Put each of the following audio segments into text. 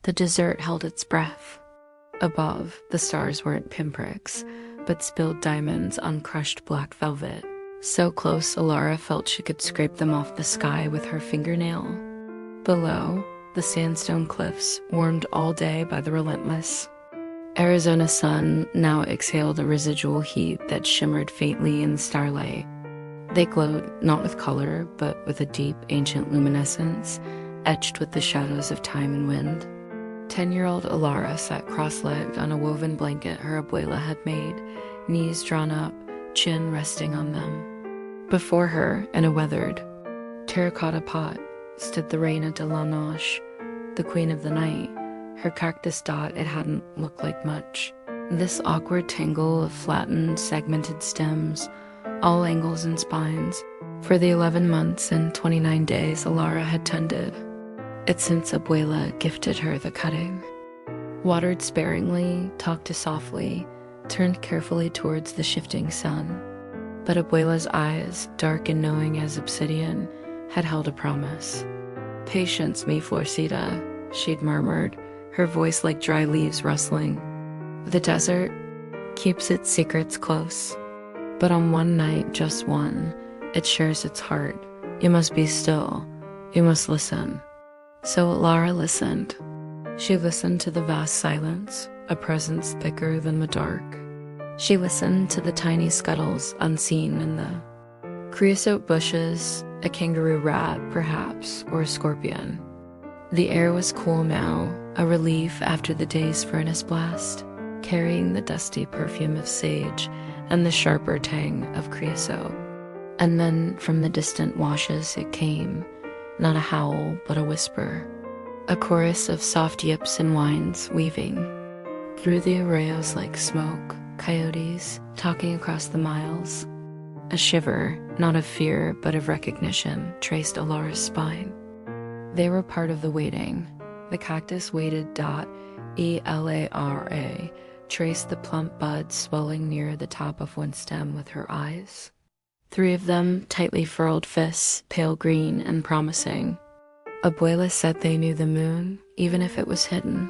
The desert held its breath. Above, the stars weren't pinpricks, but spilled diamonds on crushed black velvet. So close, Elara felt she could scrape them off the sky with her fingernail. Below, the sandstone cliffs, warmed all day by the relentless Arizona sun, now exhaled a residual heat that shimmered faintly in the starlight. They glowed not with color, but with a deep, ancient luminescence, etched with the shadows of time and wind. 10-year-old Elara sat cross-legged on a woven blanket her abuela had made, knees drawn up, chin resting on them. Before her, in a weathered terracotta pot, stood the Reina de la Noche, the queen of the night. Her cactus dot, it hadn't looked like much. This awkward tangle of flattened, segmented stems, all angles and spines, for the 11 months and 29 days Elara had tended it since abuela gifted her the cutting. Watered sparingly, talked to softly, turned carefully towards the shifting sun. But abuela's eyes, dark and knowing as obsidian, had held a promise. "Patience, mi florcita," she'd murmured, her voice like dry leaves rustling. "The desert keeps its secrets close, but on one night, just one, it shares its heart. You must be still. You must listen." So Elara listened. She listened to the vast silence, a presence thicker than the dark. She listened to the tiny scuttles unseen in the creosote bushes, a kangaroo rat, perhaps, or a scorpion. The air was cool now, a relief after the day's furnace blast, carrying the dusty perfume of sage and the sharper tang of creosote. And then from the distant washes it came, not a howl, but a whisper, a chorus of soft yips and whines weaving through the arroyos like smoke, coyotes talking across the miles. A shiver, not of fear, but of recognition, traced Elara's spine. They were part of the waiting. The cactus waited. Elara traced the plump buds swelling near the top of one stem with her eyes. 3 of them, tightly furrowed fists, pale green and promising. Abuela said they knew the moon, even if it was hidden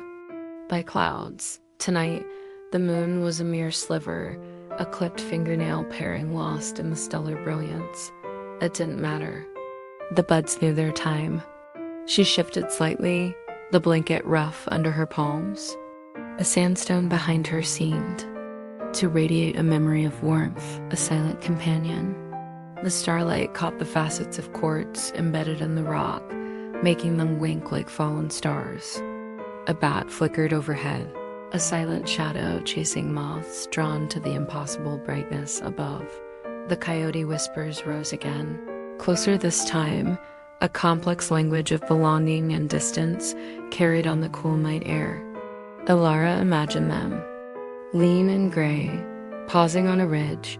by clouds. Tonight, the moon was a mere sliver, a clipped fingernail paring lost in the stellar brilliance. It didn't matter. The buds knew their time. She shifted slightly, the blanket rough under her palms. A sandstone behind her seemed to radiate a memory of warmth, a silent companion. The starlight caught the facets of quartz embedded in the rock, making them wink like fallen stars. A bat flickered overhead, a silent shadow chasing moths drawn to the impossible brightness above. The coyote whispers rose again. Closer this time, a complex language of belonging and distance carried on the cool night air. Elara imagined them, lean and gray, pausing on a ridge,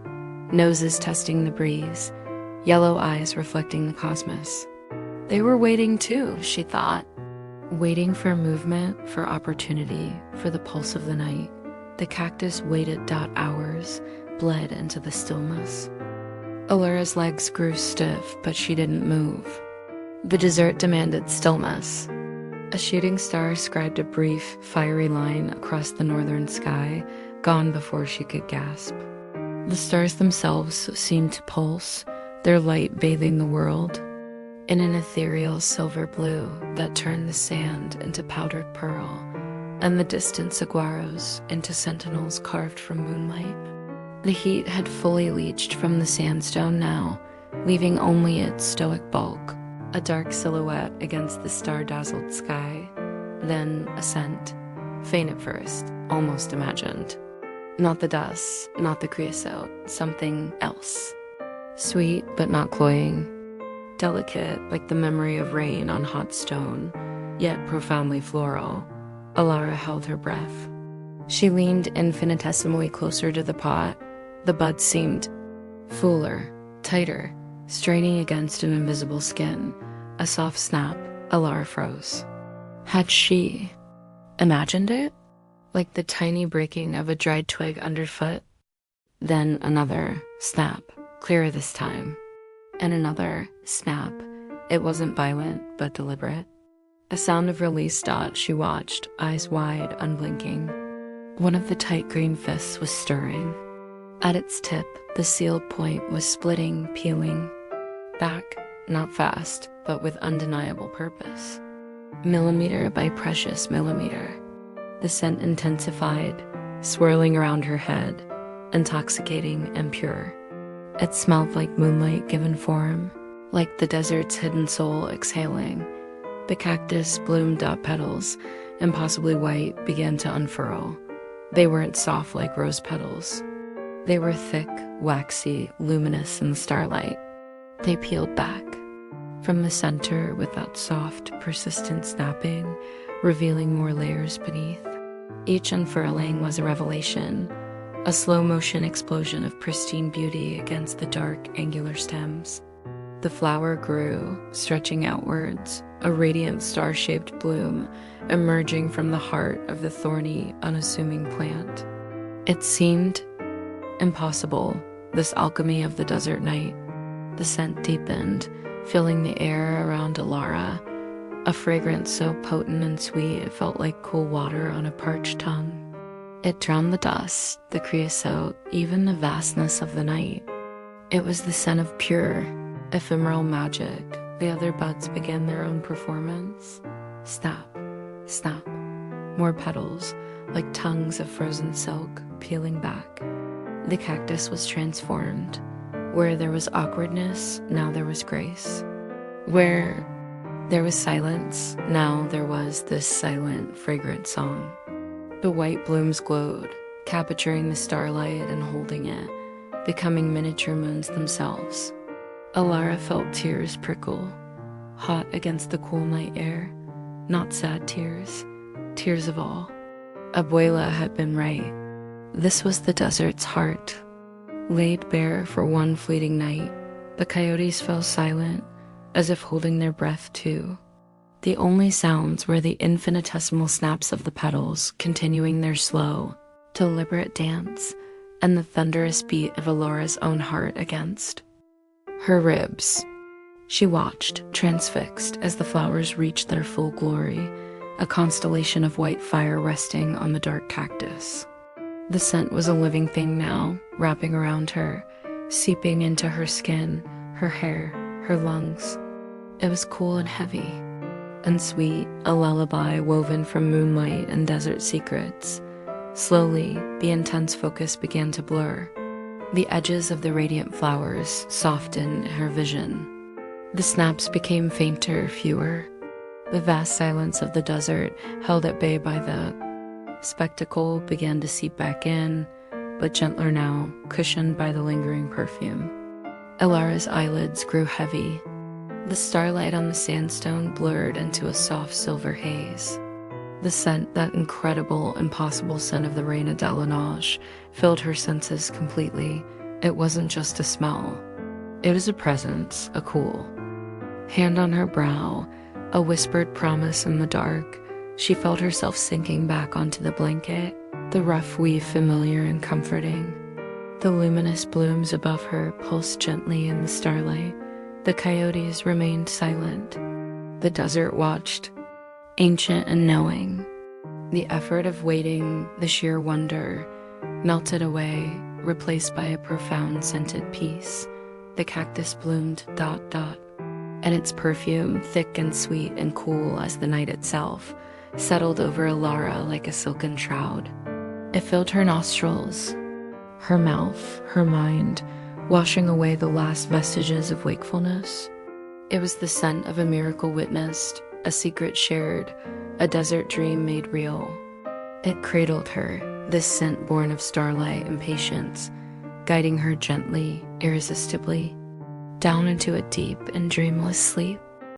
noses testing the breeze, yellow eyes reflecting the cosmos. They were waiting too, she thought. Waiting for movement, for opportunity, for the pulse of the night. The cactus waited. Hours bled into the stillness. Elara's legs grew stiff, but she didn't move. The desert demanded stillness. A shooting star scribed a brief, fiery line across the northern sky, gone before she could gasp. The stars themselves seemed to pulse, their light bathing the world in an ethereal silver blue that turned the sand into powdered pearl, and the distant saguaros into sentinels carved from moonlight. The heat had fully leached from the sandstone now, leaving only its stoic bulk, a dark silhouette against the star-dazzled sky, then a scent, faint at first, almost imagined. Not the dust, not the creosote, something else. Sweet but not cloying, delicate like the memory of rain on hot stone, yet profoundly floral. Elara held her breath. She leaned infinitesimally closer to the pot. The buds seemed fuller, tighter, straining against an invisible skin. A soft snap, Elara froze. Had she imagined it? Like the tiny breaking of a dried twig underfoot? Then another snap, clearer this time. And another snap. It wasn't violent, but deliberate. A sound of release. She watched, eyes wide, unblinking. One of the tight green fists was stirring. At its tip, the sealed point was splitting, peeling back, not fast, but with undeniable purpose. Millimeter by precious millimeter. The scent intensified, swirling around her head, intoxicating and pure. It smelled like moonlight given form, like the desert's hidden soul exhaling. The cactus bloomed up petals, impossibly white, began to unfurl. They weren't soft like rose petals. They were thick, waxy, luminous in the starlight. They peeled back from the center with that soft, persistent snapping, revealing more layers beneath. Each unfurling was a revelation, a slow-motion explosion of pristine beauty against the dark, angular stems. The flower grew, stretching outwards, a radiant star-shaped bloom emerging from the heart of the thorny, unassuming plant. It seemed impossible, this alchemy of the desert night. The scent deepened, filling the air around Elara, a fragrance so potent and sweet it felt like cool water on a parched tongue. It drowned the dust, the creosote, even the vastness of the night. It was the scent of pure, ephemeral magic. The other buds began their own performance. Snap, snap. More petals, like tongues of frozen silk, peeling back. The cactus was transformed. Where there was awkwardness, now there was grace. Where there was silence, now there was this silent, fragrant song. The white blooms glowed, capturing the starlight and holding it, becoming miniature moons themselves. Elara felt tears prickle, hot against the cool night air. Not sad tears, tears of awe. Abuela had been right. This was the desert's heart. Laid bare for one fleeting night, the coyotes fell silent, as if holding their breath too. The only sounds were the infinitesimal snaps of the petals continuing their slow, deliberate dance, and the thunderous beat of Elara's own heart against her ribs. She watched, transfixed, as the flowers reached their full glory, a constellation of white fire resting on the dark cactus. The scent was a living thing now, wrapping around her, seeping into her skin, her hair, her lungs. It was cool and heavy, and sweet, a lullaby woven from moonlight and desert secrets. Slowly, the intense focus began to blur. The edges of the radiant flowers softened her vision. The snaps became fainter, fewer. The vast silence of the desert, held at bay by the spectacle, began to seep back in, but gentler now, cushioned by the lingering perfume. Elara's eyelids grew heavy. The starlight on the sandstone blurred into a soft silver haze. The scent, that incredible, impossible scent of the Reina de la Nage, filled her senses completely. It wasn't just a smell. It was a presence, a cool hand on her brow, a whispered promise in the dark. She felt herself sinking back onto the blanket, the rough weave familiar and comforting. The luminous blooms above her pulsed gently in the starlight. The coyotes remained silent. The desert watched, ancient and knowing. The effort of waiting, the sheer wonder, melted away, replaced by a profound scented peace. The cactus bloomed ... and its perfume, thick and sweet and cool as the night itself, settled over Elara like a silken shroud. It filled her nostrils, her mouth, her mind, washing away the last vestiges of wakefulness. It was the scent of a miracle witnessed, a secret shared, a desert dream made real. It cradled her, this scent born of starlight and patience, guiding her gently, irresistibly, down into a deep and dreamless sleep.